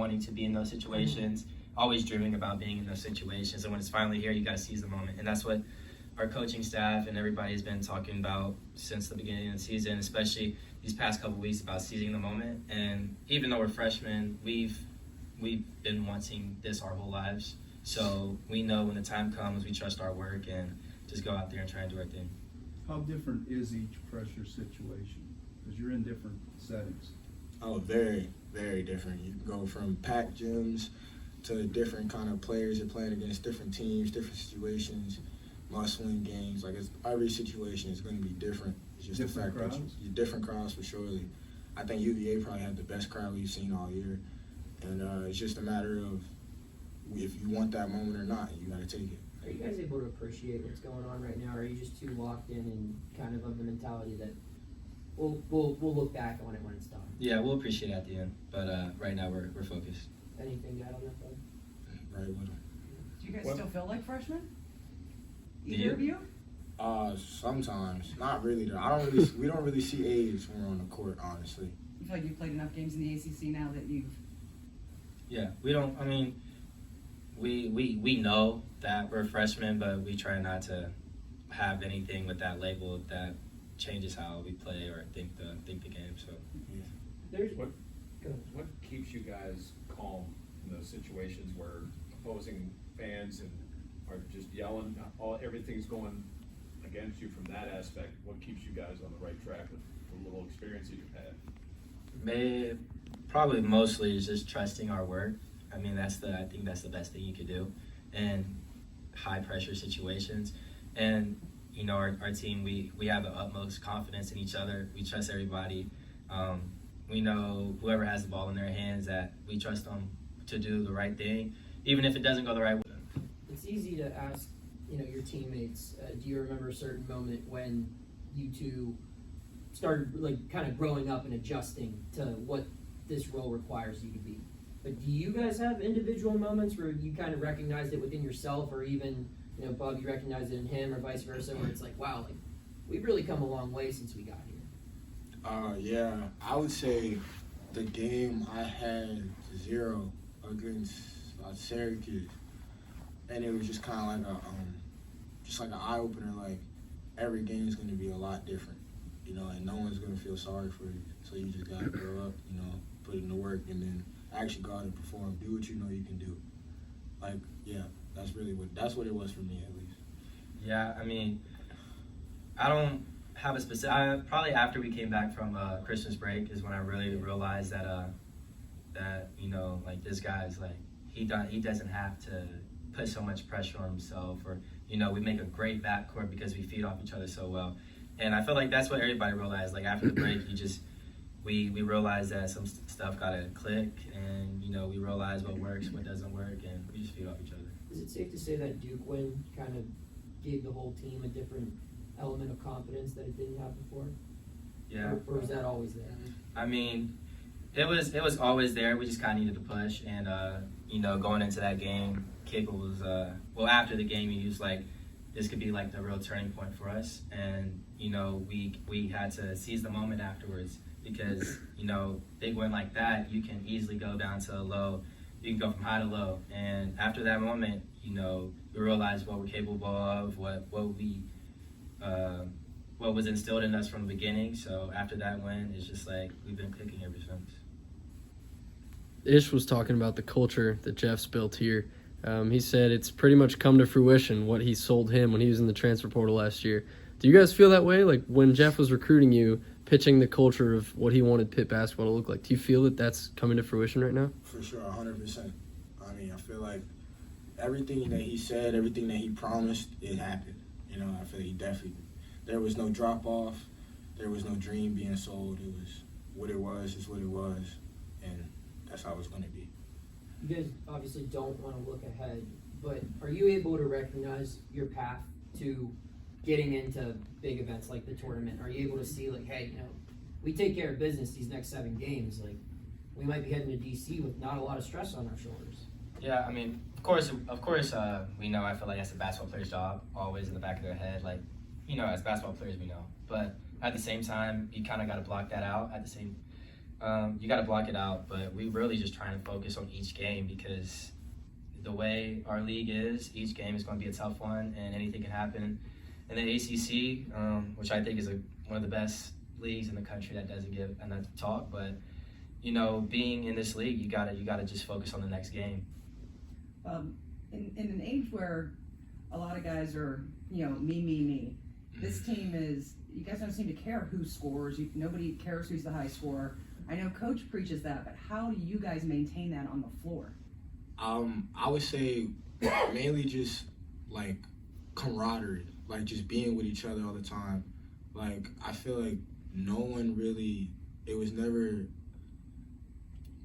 wanting to be in those situations, always dreaming about being in those situations. And when it's finally here, you got to seize the moment. And that's what our coaching staff and everybody's been talking about since the beginning of the season, especially these past couple weeks, about seizing the moment. And even though we're freshmen, we've been wanting this our whole lives. So we know when the time comes, we trust our work and just go out there and try and do our thing. How different is each pressure situation? Because you're in different settings. Oh, very, very different. You can go from packed gyms to different kind of players you're playing against, different teams, different situations, must-win games. Like, every situation is going to be different. It's just Different the fact crowds? that different crowds for sure. I think UVA probably had the best crowd we've seen all year. And it's just a matter of if you want that moment or not, you got to take it. Are you guys able to appreciate what's going on right now, or are you just too locked in and kind of the mentality that we'll look back on it when it's done? Yeah, we'll appreciate it at the end, but right now we're focused. Anything to add on that, Bud? Right with them. Do you guys still feel like freshmen? Do Either you? of you? Sometimes. Not really though. We don't really see age when we're on the court, honestly. You feel like you've played enough games in the ACC now that you've... Yeah, we don't. I mean, we know that we're freshmen, but we try not to have anything with that label that changes how we play or think the game. So Yeah. There's What keeps you guys calm in those situations where opposing fans are just yelling, everything's going against you from that aspect? What keeps you guys on the right track with the little experience that you've had? probably mostly is just trusting our work. I mean, I think that's the best thing you could do in high pressure situations. And you know, our team, we have the utmost confidence in each other. We trust everybody. We know whoever has the ball in their hands, that we trust them to do the right thing, even if it doesn't go the right way. It's easy to ask, your teammates, do you remember a certain moment when you two started kind of growing up and adjusting to what this role requires you to be? But do you guys have individual moments where you kind of recognized it within yourself, or even, Bub, you recognized it in him, or vice versa, where it's like, wow, we've really come a long way since we got here? Yeah, I would say the game I had 0 against Syracuse, and it was just kind of like an eye opener. Like, every game is going to be a lot different, and no one's going to feel sorry for you. So you just got to grow up, put in the work, and then actually go out and perform. Do what you know you can do. Like, yeah, that's what it was for me, at least. Yeah, I mean, I don't have a specific. Probably after we came back from Christmas break is when I really realized that this guy's he doesn't have to put so much pressure on himself, or we make a great backcourt because we feed off each other so well. And I feel like that's what everybody realized. Like, after the break, we realized that some stuff gotta click, and we realized what works, what doesn't work, and we just feed off each other. Is it safe to say that Duke win kind of gave the whole team a different element of confidence that it didn't have before? Yeah. Or is that always there? I mean, it was always there. We just kind of needed to push, and going into that game, Kick was after the game, he was like, this could be the real turning point for us, and we had to seize the moment afterwards, because big win like that, you can easily go down to low. You can go from high to low, and after that moment, we realized what we're capable of, what was instilled in us from the beginning. So after that win, it's just we've been clicking ever since. Ish was talking about the culture that Jeff's built here. He said it's pretty much come to fruition what he sold him when he was in the transfer portal last year. Do you guys feel that way? Like, when Jeff was recruiting you, pitching the culture of what he wanted Pitt basketball to look like, do you feel that that's coming to fruition right now? For sure, 100%. I mean, I feel like everything that he said, everything that he promised, it happened. I feel like he definitely, there was no drop-off. There was no dream being sold. It was what it was, is what it was, and that's how it's going to be. You guys obviously don't want to look ahead, but are you able to recognize your path to getting into big events like the tournament? Are you able to see, hey, we take care of business these next 7 games, we might be heading to DC with not a lot of stress on our shoulders? Yeah, I mean, of course, we know. I feel like that's a basketball player's job, always in the back of their head. As basketball players, we know. But at the same time, you kind of got to block that out. You got to block it out, but we really just trying to focus on each game because the way our league is, each game is going to be a tough one, and anything can happen. And the ACC, which I think is one of the best leagues in the country that doesn't give enough talk, but you know, being in this league, you gotta just focus on the next game. In an age where a lot of guys are, you know, me, this team is, you guys don't seem to care who scores. Nobody cares who's the high scorer. I know Coach preaches that, but how do you guys maintain that on the floor? I would say mainly just like camaraderie, like just being with each other all the time. Like I feel like no one really, it was never,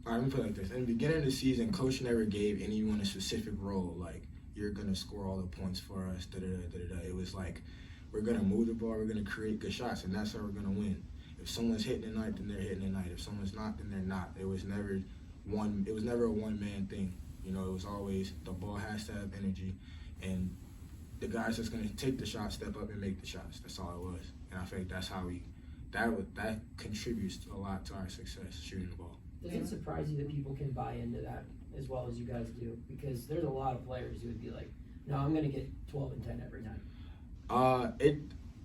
let me put it like this. In the beginning of the season, Coach never gave anyone a specific role, like you're gonna score all the points for us, da-da-da-da-da. It was like, we're gonna move the ball, we're gonna create good shots, and that's how we're gonna win. If someone's hitting the night, then they're hitting the night. If someone's not, then they're not. It was never a one-man thing. You know, it was always the ball has to have energy, and the guys that's going to take the shot step up and make the shots. That's all it was. And I think that's how that contributes a lot to our success shooting the ball. Does it surprise you that people can buy into that as well as you guys do? Because there's a lot of players who would be like, no, I'm going to get 12 and 10 every night.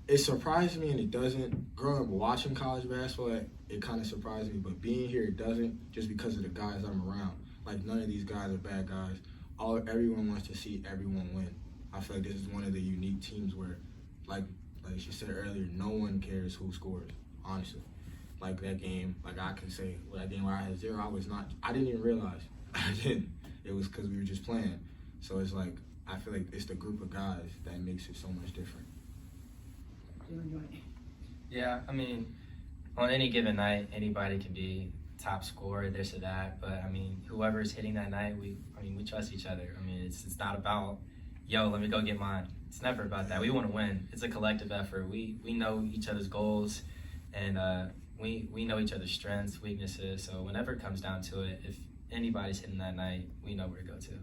It surprised me and it doesn't. Growing up watching college basketball, it kind of surprised me. But being here, it doesn't, just because of the guys I'm around. Like, none of these guys are bad guys. Everyone wants to see everyone win. I feel like this is one of the unique teams where, like she said earlier, no one cares who scores, honestly. Like that game, like I can say, that game where I had 0, I didn't even realize. I didn't. It was because we were just playing. So it's like, I feel like it's the group of guys that makes it so much different. Yeah, I mean, on any given night, anybody can be top scorer, this or that. But I mean, whoever's hitting that night, we trust each other. I mean, it's not about, yo, let me go get mine. It's never about that. We want to win. It's a collective effort. We know each other's goals, and we know each other's strengths, weaknesses. So whenever it comes down to it, if anybody's hitting that night, we know where to go to.